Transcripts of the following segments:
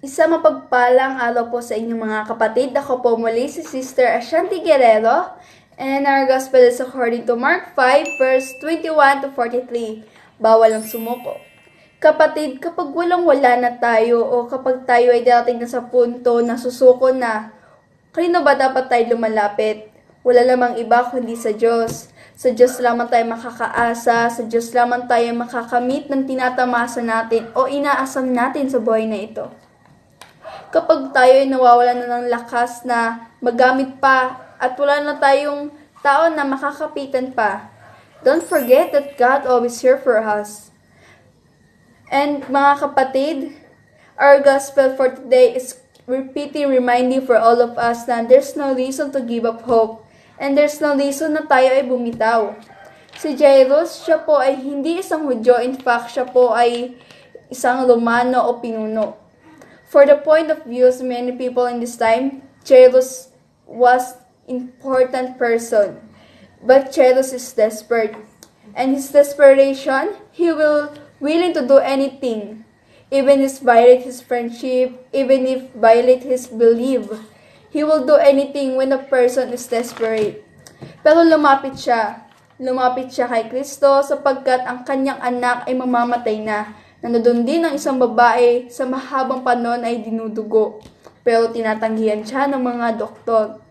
Isa mapagpalang araw po sa inyong mga kapatid. Ako po muli si Sister Ashanti Guerrero. And our gospel is according to Mark 5 verse 21 to 43. Bawal ang sumuko. Kapatid, kapag walang-wala na tayo o kapag tayo ay darating na sa punto na susuko na, kanino ba dapat tayo lumalapit? Wala lamang iba kundi sa Diyos. Sa Diyos lamang tayo makakaasa, sa Diyos lamang tayo makakamit ng tinatamasa natin o inaasam natin sa buhay na ito. Kapag tayo ay nawawalan na ng lakas na magamit pa at wala na tayong tao na makakapitan pa, don't forget that God always here for us. And mga kapatid, our gospel for today is repeating, reminding for all of us na there's no reason to give up hope and there's no reason na tayo ay bumitaw. Si Jairus, siya po ay hindi isang Hudyo, in fact, siya po ay isang Romano o pinuno. For the point of views of many people in this time, Jairus was important person. But Jairus is desperate. And his desperation, he will willing to do anything. Even if violate his friendship, even if violate his belief. He will do anything when a person is desperate. Pero lumapit siya. Lumapit siya kay Kristo sapagkat ang kanyang anak ay mamamatay na. Nandoon din ang isang babae sa mahabang panahon ay dinudugo. Pero tinatanggihan siya ng mga doktor.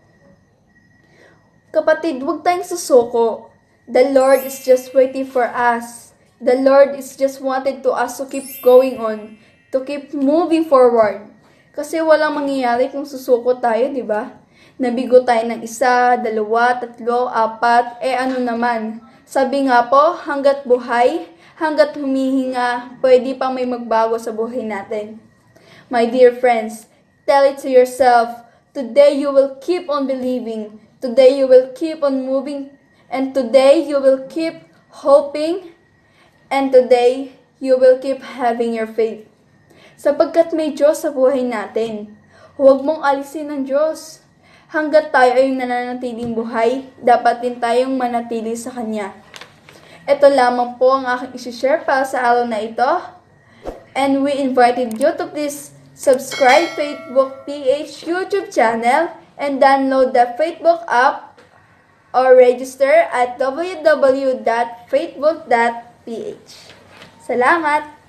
Kapatid, huwag tayong susuko. The Lord is just waiting for us. The Lord is just wanted to us to keep going on. To keep moving forward. Kasi walang mangyayari kung susuko tayo, di ba? Nabigo tayo ng 1, 2, 3, 4, ano naman. Sabi nga po, hanggat buhay, hanggat humihinga, pwede pang may magbago sa buhay natin. My dear friends, tell it to yourself, today you will keep on believing, today you will keep on moving, and today you will keep hoping, and today you will keep having your faith. Sapagkat may Diyos sa buhay natin, huwag mong alisin ang Diyos. Hanggat tayo ay nananatiling buhay, dapat din tayong manatili sa Kanya. Ito lamang po ang aking isi-share para sa araw na ito. And we invited you to please subscribe Facebook PH YouTube channel and download the Facebook app or register at www.facebook.ph. Salamat!